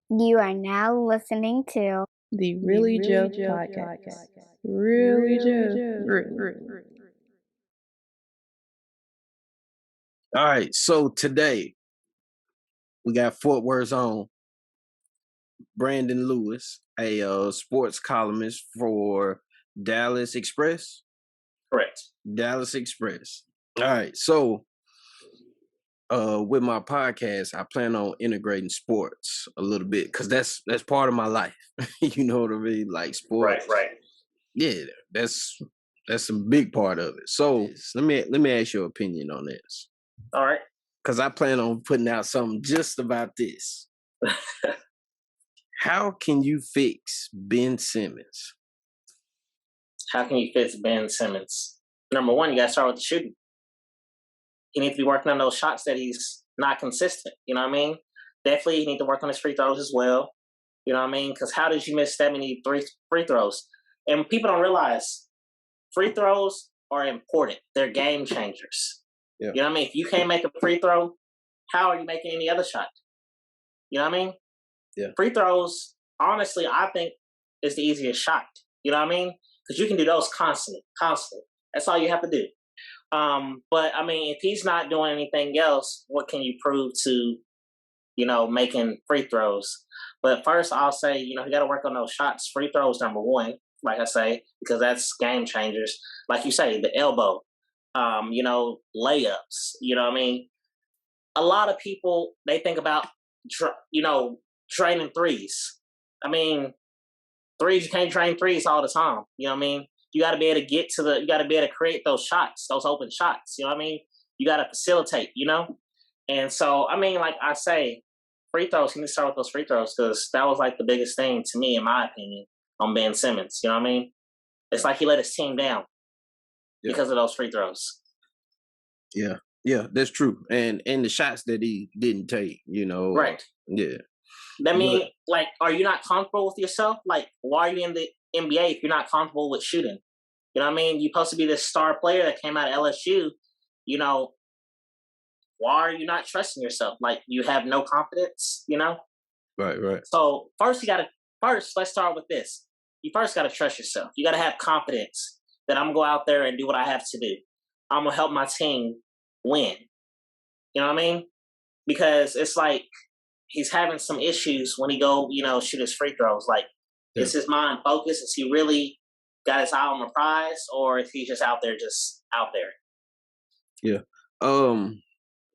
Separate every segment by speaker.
Speaker 1: You are now listening to
Speaker 2: The Really Joe podcast. Really Joe.
Speaker 3: All right, so today we got Fort Worth's own Brandon Lewis, a sports columnist for Dallas Express.
Speaker 4: Correct.
Speaker 3: Dallas Express. All right, so with my podcast, I plan on integrating sports a little bit because that's part of my life. You know what I mean? Like sports.
Speaker 4: Right.
Speaker 3: Yeah, that's a big part of it. So let me ask your opinion on this.
Speaker 4: All right.
Speaker 3: Because I plan on putting out something just about this. How can you fix Ben Simmons?
Speaker 4: How can you fix Ben Simmons? Number one, you got to start with the shooting. He needs to be working on those shots that he's not consistent. You know what I mean? Definitely, he needs to work on his free throws as well. You know what I mean? Because how did you miss that many free throws? And people don't realize free throws are important. They're game changers.
Speaker 3: Yeah.
Speaker 4: You know what I mean? If you can't make a free throw, how are you making any other shot? You know what I mean?
Speaker 3: Yeah.
Speaker 4: Free throws, honestly, I think is the easiest shot. You know what I mean? Because you can do those constantly. That's all you have to do. But I mean, if he's not doing anything else, what can you prove to, making free throws? But first, I'll say, you got to work on those shots. Free throws, number one, like I say, because that's game changers. Like you say, the elbow, layups. You know what I mean? A lot of people, they think about, training threes. I mean, threes, you can't train threes all the time. You know what I mean? You got to be able to you got to be able to create those shots, those open shots. You know what I mean? You got to facilitate, And so, I mean, like I say, free throws, you need to start with those free throws because that was like the biggest thing to me, in my opinion, on Ben Simmons. You know what I mean? It's like he let his team down because of those free throws.
Speaker 3: Yeah, that's true. And the shots that he didn't take,
Speaker 4: Right.
Speaker 3: Yeah.
Speaker 4: That mean, like, are you not comfortable with yourself? Like, why are you in the NBA if you're not comfortable with shooting? You know what I mean? You're supposed to be this star player that came out of LSU. Why are you not trusting yourself? Like, you have no confidence,
Speaker 3: Right.
Speaker 4: So first, let's start with this. You first got to trust yourself. You got to have confidence that I'm going to go out there and do what I have to do. I'm going to help my team win. You know what I mean? Because it's like he's having some issues when he go, shoot his free throws. Like, is his mind focused? Is he really got his eye on the prize, or is he just out there?
Speaker 3: Yeah.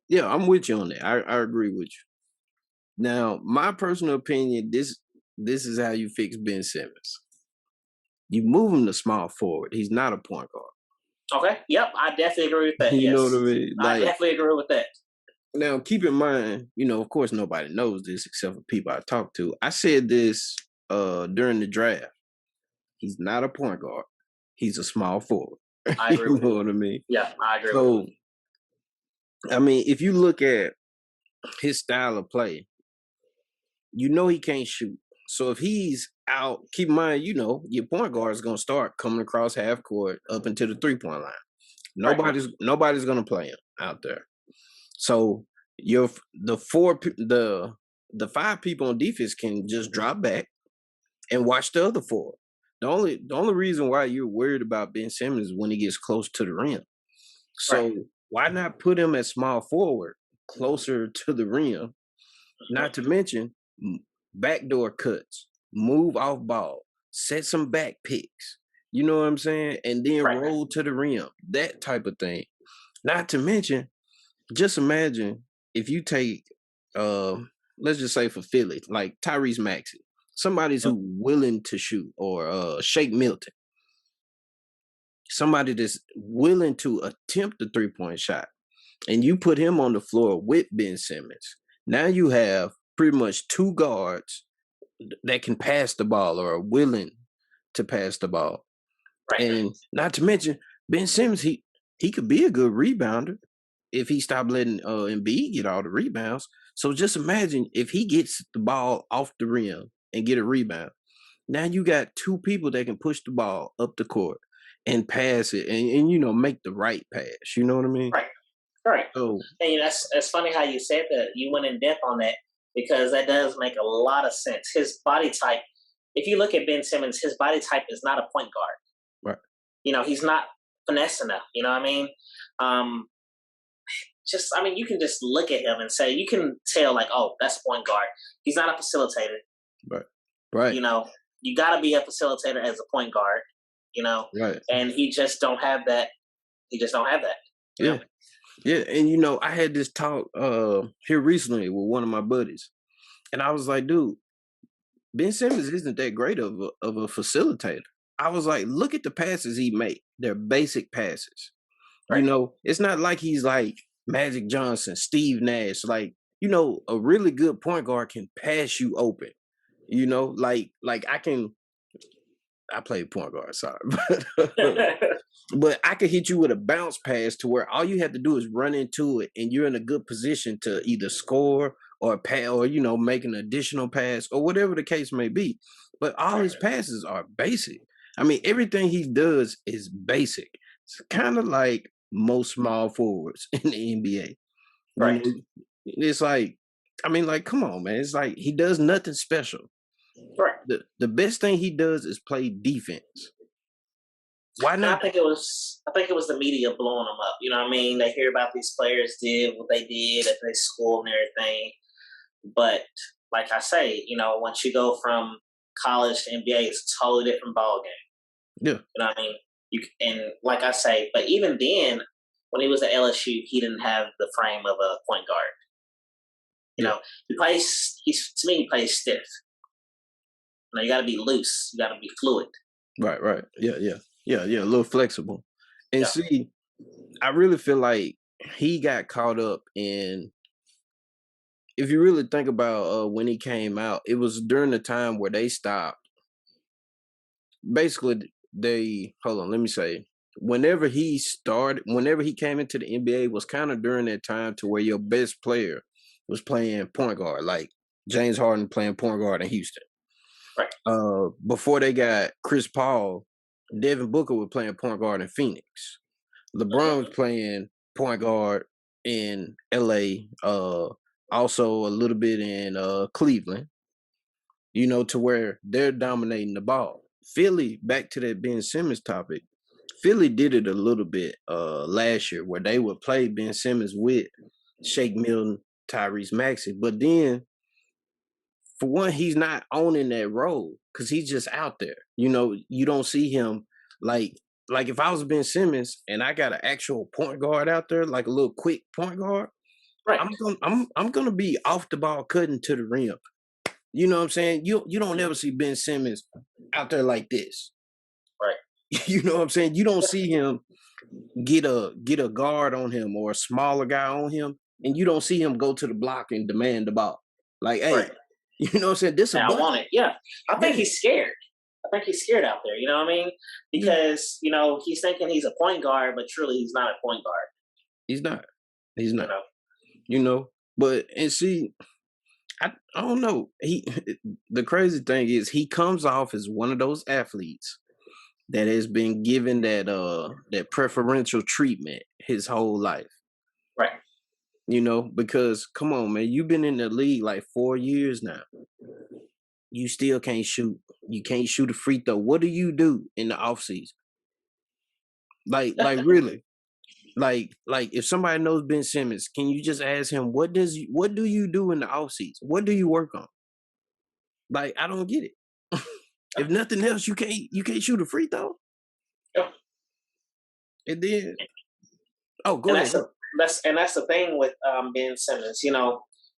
Speaker 3: Yeah, I'm with you on that. I agree with you. Now, my personal opinion, this is how you fix Ben Simmons. You move him to small forward. He's not a point guard.
Speaker 4: Okay. Yep. I definitely agree with that.
Speaker 3: You know what I mean?
Speaker 4: I definitely agree with that.
Speaker 3: Now, keep in mind, of course, nobody knows this except for people I talk to. I said this during the draft. He's not a point guard. He's a small forward.
Speaker 4: I agree.
Speaker 3: You know what I mean?
Speaker 4: Yeah, I agree.
Speaker 3: So, I mean, if you look at his style of play, he can't shoot. So if he's out, keep in mind, your point guard is going to start coming across half court up into the 3-point line. Nobody's going to play him out there. So the 5 people on defense can just drop back and watch the other 4. The only reason why you're worried about Ben Simmons is when he gets close to the rim. So why not put him at small forward, closer to the rim? Not to mention backdoor cuts, move off ball, set some back picks. You know what I'm saying? And then roll to the rim. That type of thing. Not to mention, just imagine if you take, let's just say for Philly, like Tyrese Maxey, somebody's who's willing to shoot, or Shake Milton, somebody that's willing to attempt the 3-point shot, and you put him on the floor with Ben Simmons. Now you have pretty much 2 guards that can pass the ball or are willing to pass the ball. Right. And not to mention, Ben Simmons, he could be a good rebounder if he stopped letting Embiid get all the rebounds. So just imagine if he gets the ball off the rim and get a rebound. Now you got 2 people that can push the ball up the court and pass it and make the right pass. You know what I mean?
Speaker 4: Right.
Speaker 3: So,
Speaker 4: and that's funny how you said that. You went in depth on that. because that does make a lot of sense. His body type, if you look at Ben Simmons, his body type is not a point guard.
Speaker 3: Right.
Speaker 4: He's not finesse enough. You know what I mean? Um, you can just look at him and say, you can tell, like, oh, that's point guard. He's not a facilitator.
Speaker 3: Right. Right.
Speaker 4: You got to be a facilitator as a point guard.
Speaker 3: Right.
Speaker 4: And he just don't have that. He just don't have that.
Speaker 3: Yeah. Yeah. And I had this talk here recently with one of my buddies, and I was like, dude, Ben Simmons isn't that great of a facilitator. I was like, look at the passes he make. They're basic passes.
Speaker 4: Right.
Speaker 3: It's not like he's like Magic Johnson, Steve Nash. Like, a really good point guard can pass you open. I played point guard, sorry. But I could hit you with a bounce pass to where all you have to do is run into it and you're in a good position to either score or pass or, make an additional pass or whatever the case may be. But all his passes are basic. I mean, everything he does is basic. It's kind of like most small forwards in the NBA.
Speaker 4: Right.
Speaker 3: It's like, come on, man. It's like he does nothing special.
Speaker 4: Right.
Speaker 3: The best thing he does is play defense. Why not?
Speaker 4: I think it was the media blowing them up. You know what I mean? They hear about these players did what they did at their school and everything. But like I say, once you go from college to NBA, it's a totally different ball game.
Speaker 3: Yeah.
Speaker 4: You know what I mean? And like I say, but even then, when he was at LSU, he didn't have the frame of a point guard. He plays stiff. You got to be loose. You got to be fluid.
Speaker 3: Right. Yeah, a little flexible. And see, I really feel like he got caught up in, if you really think about when he came out, it was during the time where they stopped. Basically, whenever he came into the NBA was kind of during that time to where your best player was playing point guard, like James Harden playing point guard in Houston.
Speaker 4: Right.
Speaker 3: Before they got Chris Paul, Devin Booker was playing point guard in Phoenix. LeBron was playing point guard in LA, also a little bit in Cleveland, to where they're dominating the ball. Philly, back to that Ben Simmons topic, Philly did it a little bit last year where they would play Ben Simmons with Shake Milton, Tyrese Maxey. But then, for one, he's not owning that role because he's just out there. You don't see him like if I was Ben Simmons and I got an actual point guard out there, like a little quick point guard,
Speaker 4: right.
Speaker 3: I'm gonna be off the ball cutting to the rim. You know what I'm saying? You don't ever see Ben Simmons out there like this.
Speaker 4: Right.
Speaker 3: You know what I'm saying? You don't see him get a guard on him or a smaller guy on him, and you don't see him go to the block and demand the ball. Like, hey,
Speaker 4: right.
Speaker 3: You know what I'm saying? This
Speaker 4: I want it. Yeah. I think he's scared. I think he's scared out there. You know what I mean? Because, he's thinking he's a point guard, but truly he's not a point guard.
Speaker 3: He's not. But, and see, I don't know. The crazy thing is he comes off as one of those athletes that has been given that preferential treatment his whole life.
Speaker 4: Right.
Speaker 3: Because come on, man, you've been in the league like 4 years now. You still can't shoot. You can't shoot a free throw. What do you do in the off season? Like really? Like if somebody knows Ben Simmons, can you just ask him what do you do in the off season? What do you work on? Like, I don't get it. If nothing else, you can't shoot a free throw.
Speaker 4: Yeah.
Speaker 3: And then, go ahead.
Speaker 4: That's the thing with Ben Simmons.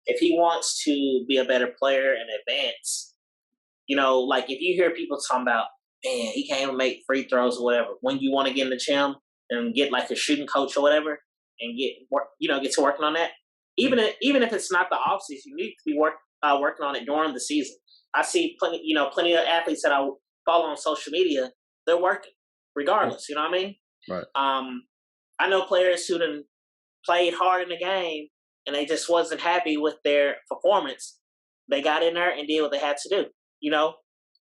Speaker 4: If he wants to be a better player and advance, like if you hear people talking about, man, he can't even make free throws or whatever. When you want to get in the gym and get like a shooting coach or whatever, and get to working on that, even if it's not the off season, you need to be working on it during the season. I see plenty of athletes that I follow on social media. They're working regardless. You know what I mean?
Speaker 3: Right.
Speaker 4: I know players who done played hard in the game and they just wasn't happy with their performance. They got in there and did what they had to do.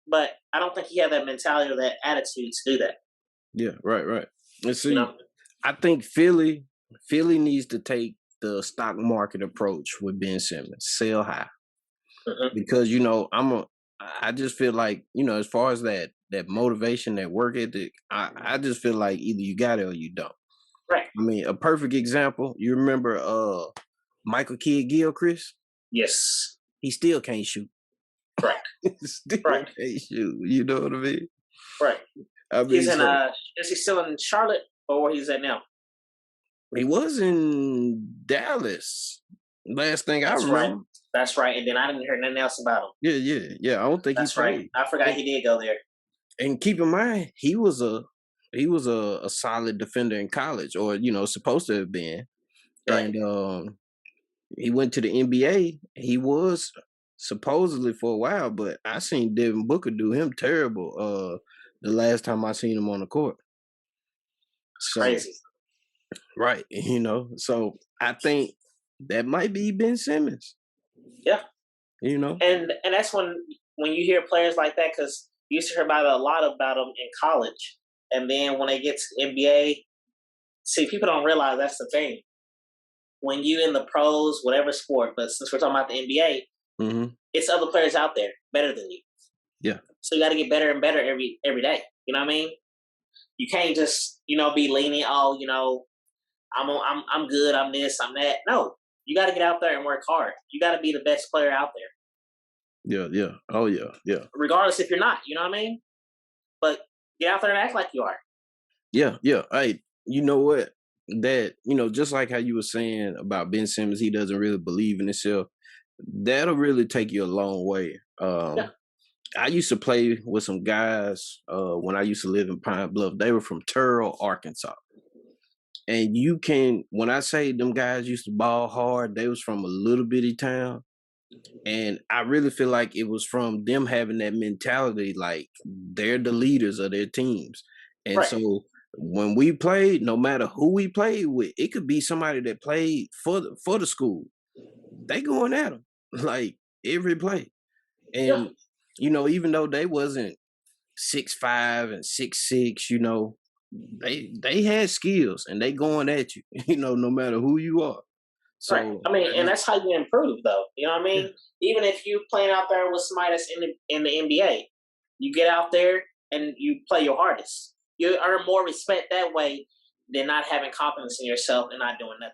Speaker 4: But I don't think he had that mentality or that attitude to do that.
Speaker 3: Yeah, right. Let's see. I think Philly needs to take the stock market approach with Ben Simmons. Sell high.
Speaker 4: Mhm.
Speaker 3: because I just feel like as far as that motivation, that work ethic, I just feel like either you got it or you don't.
Speaker 4: Right.
Speaker 3: I mean, a perfect example. You remember Michael Kidd Gilchrist?
Speaker 4: Yes.
Speaker 3: He still can't shoot.
Speaker 4: Correct.
Speaker 3: Still
Speaker 4: Correct.
Speaker 3: can't shoot. You know what I mean?
Speaker 4: Right.
Speaker 3: I
Speaker 4: He's
Speaker 3: mean,
Speaker 4: in.
Speaker 3: so
Speaker 4: Is he still in Charlotte or where he's at now?
Speaker 3: he was in Dallas. Last thing I
Speaker 4: That's right.
Speaker 3: remember.
Speaker 4: That's right. And then I didn't hear nothing else about him.
Speaker 3: Yeah, yeah, yeah. I don't think he
Speaker 4: That's right.
Speaker 3: played.
Speaker 4: I forgot
Speaker 3: And,
Speaker 4: he did go there.
Speaker 3: and keep in mind, he was a solid defender in college, or supposed to have been.
Speaker 4: Right.
Speaker 3: And he went to the NBA. He was supposedly for a while, but I seen Devin Booker do him terrible. The last time I seen him on the court.
Speaker 4: It's
Speaker 3: So
Speaker 4: crazy.
Speaker 3: right, so I think that might be Ben Simmons.
Speaker 4: Yeah.
Speaker 3: You know,
Speaker 4: And that's when you hear players like that, because you used to hear about a lot about them in college, and then when they get to the NBA, see, people don't realize that's the thing. When you in the pros, whatever sport, but since we're talking about the NBA,
Speaker 3: hmm
Speaker 4: it's other players out there better than you.
Speaker 3: yeah,
Speaker 4: So you got to get better and better every day. You know what I mean? You can't just be lenient. Oh, I'm good. I'm this. I'm that. No, you got to get out there and work hard. You got to be the best player out there,
Speaker 3: yeah, yeah. Oh yeah, yeah,
Speaker 4: regardless if you're not. You know what I mean? But get out there and act like you are.
Speaker 3: yeah, yeah. Hey, you know what? That just like how you were saying about Ben Simmons, he doesn't really believe in himself. That'll really take you a long way.
Speaker 4: Yeah.
Speaker 3: I used to play with some guys when I used to live in Pine Bluff. They were from Turl, Arkansas. And when I say them guys used to ball hard, they was from a little bitty town. And I really feel like it was from them having that mentality, like they're the leaders of their teams. And
Speaker 4: Right.
Speaker 3: so when we played, no matter who we played with, it could be somebody that played for the school. They going at them like every play.
Speaker 4: Yeah.
Speaker 3: And even though they wasn't 6'5" and 6'6", they had skills and they going at you, no matter who you are.
Speaker 4: Right.
Speaker 3: So
Speaker 4: I mean, and that's how you improve, though. You know what I
Speaker 3: yeah,
Speaker 4: mean? Even if you playing out there with somebody that's in the NBA, you get out there and you play your hardest. You earn more respect that way than not having confidence in yourself and not doing nothing.